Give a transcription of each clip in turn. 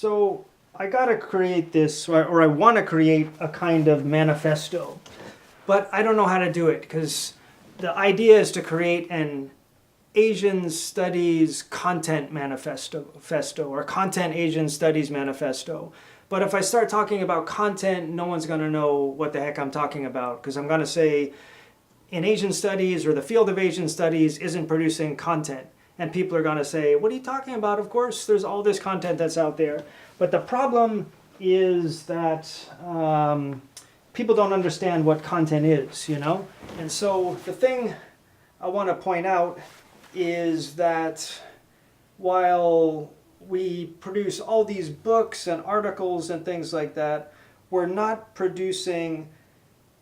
So I gotta create this, or I want to create a kind of manifesto, but I don't know how to do it because the idea is to create an Asian Studies Content Manifesto or Content Asian Studies Manifesto. But if I start talking about content, no one's going to know what the heck I'm talking about because I'm going to say in Asian studies or the field of Asian studies isn't producing content. And people are going to say, what are you talking about? Of course, there's all this content that's out there. But the problem is that people don't understand what content is, you know? And so the thing I want to point out is that while we produce all these books and articles and things like that, we're not producing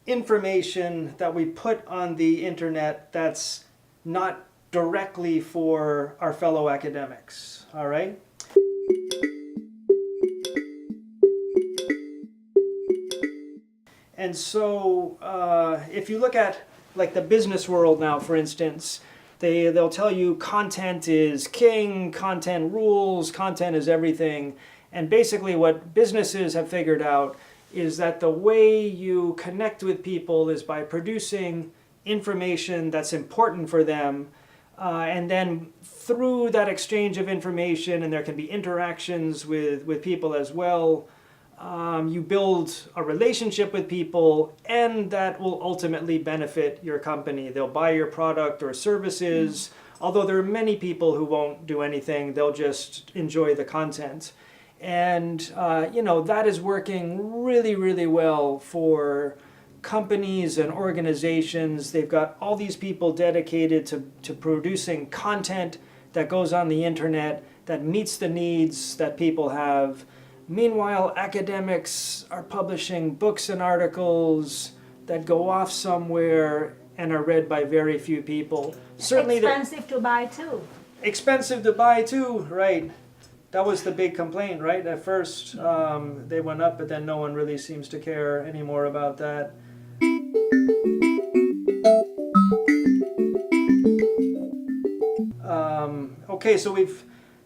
information that we put on the internet that's not directly for our fellow academics, all right? And so if you look at like the business world now, for instance, they'll tell you content is king, content rules, content is everything. And basically what businesses have figured out is that the way you connect with people is by producing information that's important for them. And then through that exchange of information, and there can be interactions with people as well, you build a relationship with people, and that will ultimately benefit your company. They'll buy your product or services, although there are many people who won't do anything, they'll just enjoy the content. And that is working really, really well for companies and organizations. They've got all these people dedicated to producing content that goes on the internet that meets the needs that people have. Meanwhile, academics are publishing books and articles that go off somewhere and are read by very few people. Certainly expensive to buy too. Expensive to buy too, right. That was the big complaint, right? At first they went up, but then no one really seems to care anymore about that. Okay, so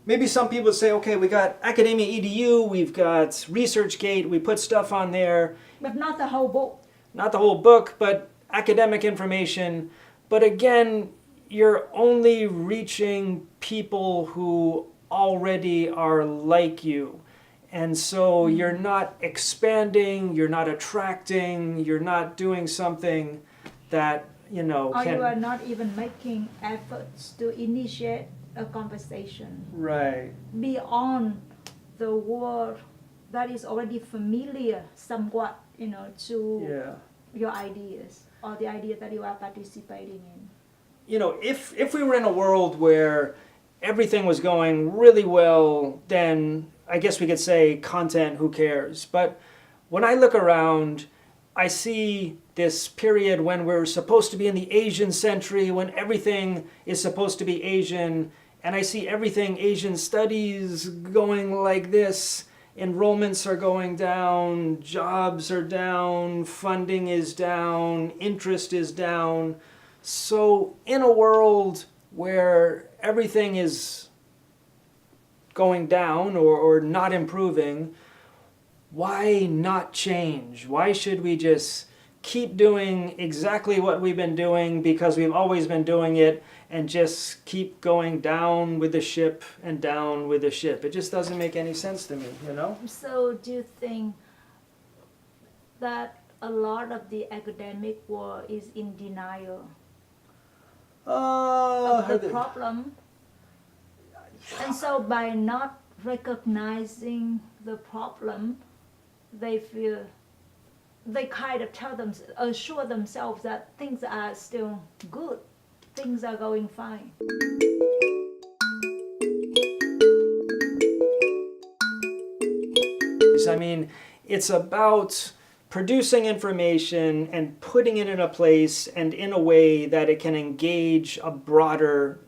maybe some people say, okay, we got Academia EDU, we've got ResearchGate, we put stuff on there. But not the whole book. Not the whole book, but academic information. But again, you're only reaching people who already are like you. And so you're not expanding, you're not attracting, you're not doing something that, or you are not even making efforts to initiate a conversation. Right. Beyond the world that is already familiar somewhat, to your ideas or the idea that you are participating in. If we were in a world where everything was going really well, then I guess we could say content, who cares? But when I look around, I see this period when we're supposed to be in the Asian century, when everything is supposed to be Asian, and I see everything Asian studies going like this. Enrollments are going down, jobs are down, funding is down, interest is down. So in a world where everything is going down or not improving, why not change? Why should we just keep doing exactly what we've been doing because we've always been doing it and just keep going down with the ship and down with the ship? It just doesn't make any sense to me, So do you think that a lot of the academic world is in denial of the problem? And so by not recognizing the problem, they kind of assure themselves that things are still good, things are going fine. I mean, it's about producing information and putting it in a place and in a way that it can engage a broader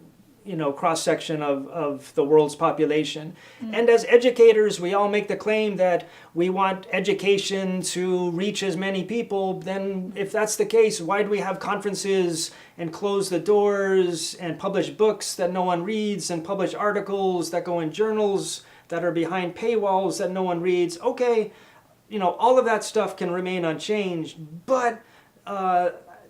cross-section of the world's population. And as educators, we all make the claim that we want education to reach as many people. Then if that's the case, why do we have conferences and close the doors and publish books that no one reads and publish articles that go in journals that are behind paywalls that no one reads? Okay, all of that stuff can remain unchanged, but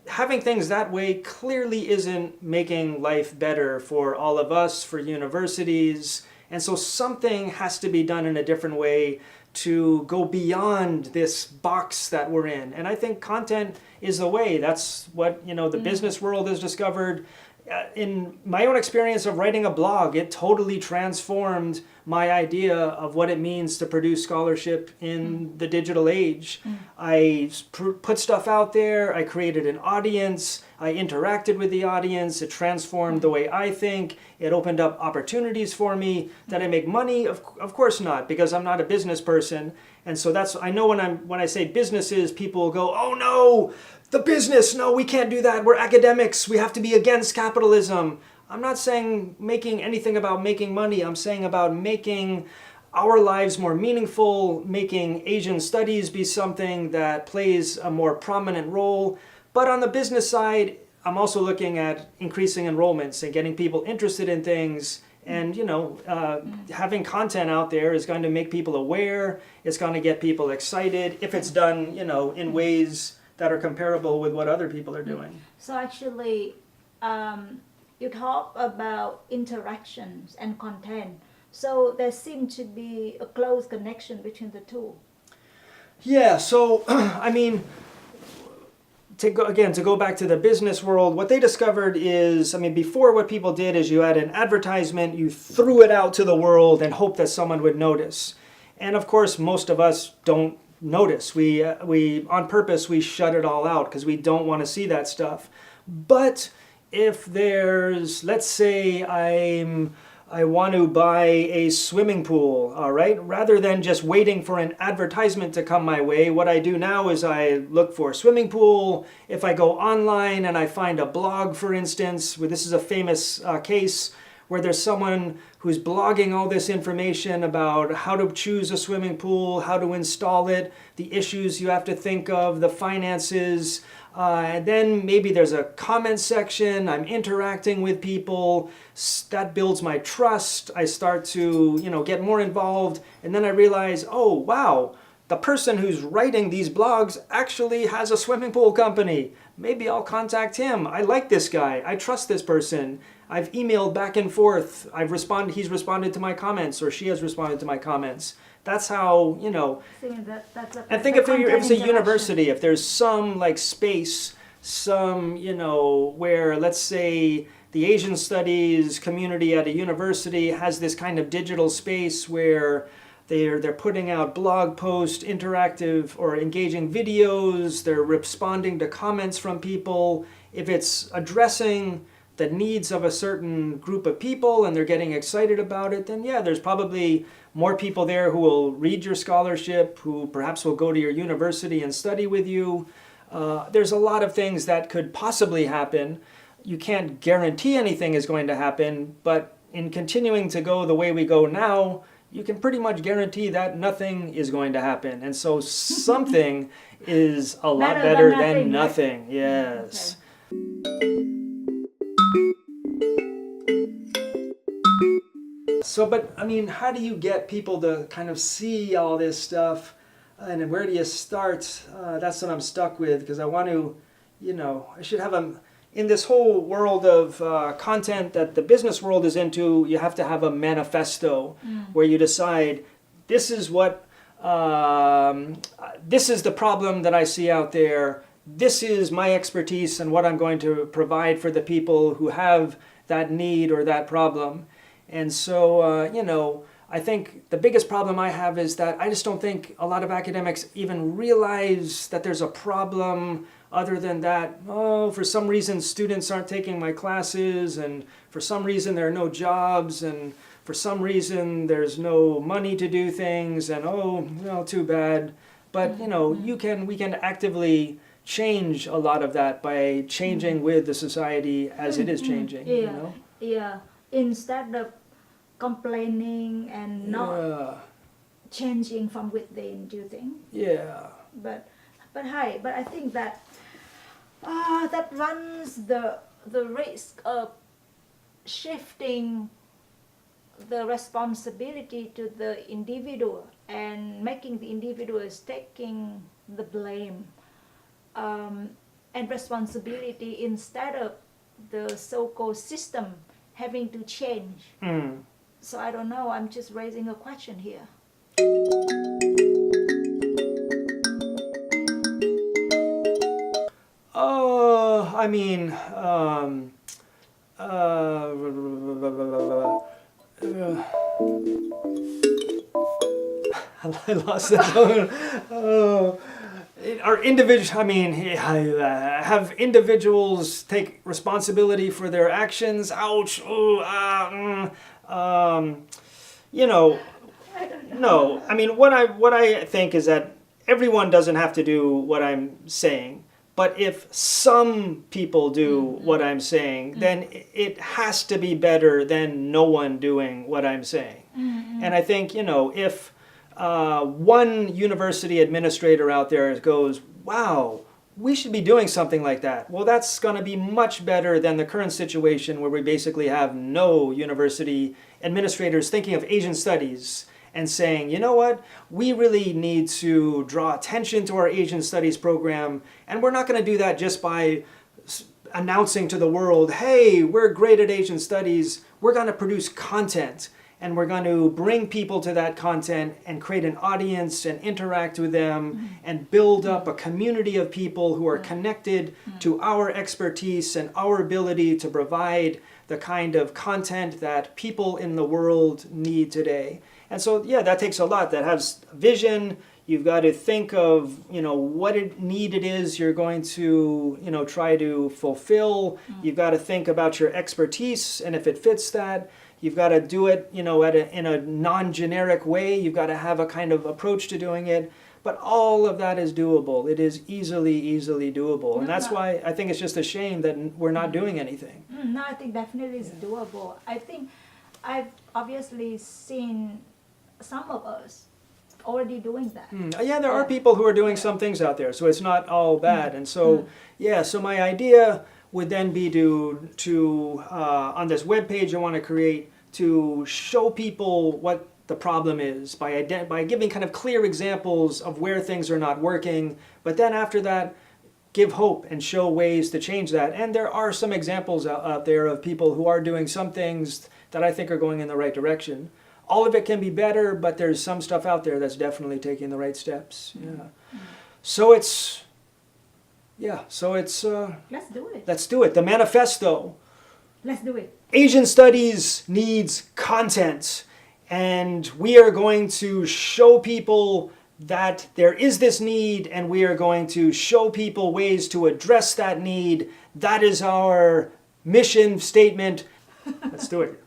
having things that way clearly isn't making life better for all of us, for universities. And so something has to be done in a different way to go beyond this box that we're in. And I think content is the way. That's what, the business world has discovered. In my own experience of writing a blog, it totally transformed my idea of what it means to produce scholarship in the digital age. I put stuff out there, I created an audience, I interacted with the audience, it transformed the way I think, it opened up opportunities for me. Did I make money? Of course not, because I'm not a business person. And so I know when I say businesses, people will go, oh no, the business, no, we can't do that. We're academics. We have to be against capitalism. I'm not saying making anything about making money. I'm saying about making our lives more meaningful, making Asian studies be something that plays a more prominent role. But on the business side, I'm also looking at increasing enrollments and getting people interested in things. And, having content out there is going to make people aware. It's going to get people excited if it's done, in ways that are comparable with what other people are doing. So actually, you talk about interactions and content. So there seems to be a close connection between the two. Yeah, so, to go back to the business world, what they discovered is, before what people did is you had an advertisement, you threw it out to the world and hoped that someone would notice. And of course, most of us don't notice. We on purpose, we shut it all out because we don't want to see that stuff. But if there's, let's say I want to buy a swimming pool, all right? Rather than just waiting for an advertisement to come my way, what I do now is I look for a swimming pool. If I go online and I find a blog, for instance, where this is a famous case where there's someone who's blogging all this information about how to choose a swimming pool, how to install it, the issues you have to think of, the finances. And then maybe there's a comment section, I'm interacting with people, that builds my trust, I start to, get more involved, and then I realize, oh wow, the person who's writing these blogs actually has a swimming pool company. Maybe I'll contact him. I like this guy, I trust this person. I've emailed back and forth, he's responded to my comments, or she has responded to my comments. That's how, and think if it's a university, if there's some space, where, let's say, the Asian studies community at a university has this kind of digital space where they're putting out blog posts, interactive or engaging videos, they're responding to comments from people. If it's addressing the needs of a certain group of people and they're getting excited about it, then yeah, there's probably more people there who will read your scholarship, who perhaps will go to your university and study with you. There's a lot of things that could possibly happen. You can't guarantee anything is going to happen, but in continuing to go the way we go now, you can pretty much guarantee that nothing is going to happen. And so something is a lot better than nothing. Right? Yes. Okay. So, but how do you get people to kind of see all this stuff, and where do you start? That's what I'm stuck with, because I want to, I should have in this whole world of content that the business world is into, you have to have a manifesto where you decide, this is what, this is the problem that I see out there, this is my expertise and what I'm going to provide for the people who have that need or that problem. And so, I think the biggest problem I have is that I just don't think a lot of academics even realize that there's a problem, other than that, for some reason students aren't taking my classes, and for some reason there are no jobs, and for some reason there's no money to do things, and too bad. But, we can actively change a lot of that by changing with the society as it is changing. Yeah. Yeah. instead of complaining and not Yeah. changing from within, do you think? Yeah. But I think that that runs the risk of shifting the responsibility to the individual and making the individuals taking the blame and responsibility instead of the so-called system having to change. Mm. So I don't know, I'm just raising a question here. I mean, I lost that. Oh, are individual? I mean, have individuals take responsibility for their actions? Ouch! Ooh, you know, I don't know. no. I mean, what I think is that everyone doesn't have to do what I'm saying. But if some people do what I'm saying, then it has to be better than no one doing what I'm saying. And I think, if one university administrator out there goes, wow, we should be doing something like that. Well, that's going to be much better than the current situation where we basically have no university administrators thinking of Asian studies and saying, you know what, we really need to draw attention to our Asian studies program, and we're not going to do that just by announcing to the world, hey, we're great at Asian studies, we're going to produce content, and we're going to bring people to that content and create an audience and interact with them and build up a community of people who are connected to our expertise and our ability to provide the kind of content that people in the world need today. And so, yeah, that takes a lot. That has vision. You've got to think of, what need it is you're going to, try to fulfill. You've got to think about your expertise and if it fits that. You've got to do it, in a non-generic way. You've got to have a kind of approach to doing it. But all of that is doable. It is easily doable. And that's why I think it's just a shame that we're not doing anything. No, I think definitely it's doable. I think I've obviously seen some of us already doing that. Yeah, there are people who are doing some things out there, so it's not all bad. And so, so my idea would then be to on this webpage I want to create, to show people what the problem is by giving kind of clear examples of where things are not working, but then after that, give hope and show ways to change that. And there are some examples out there of people who are doing some things that I think are going in the right direction. All of it can be better, but there's some stuff out there that's definitely taking the right steps. Yeah. So it's Let's do it. Let's do it. The Manifesto. Let's do it. Asian Studies needs content, and we are going to show people that there is this need, and we are going to show people ways to address that need. That is our mission statement. Let's do it.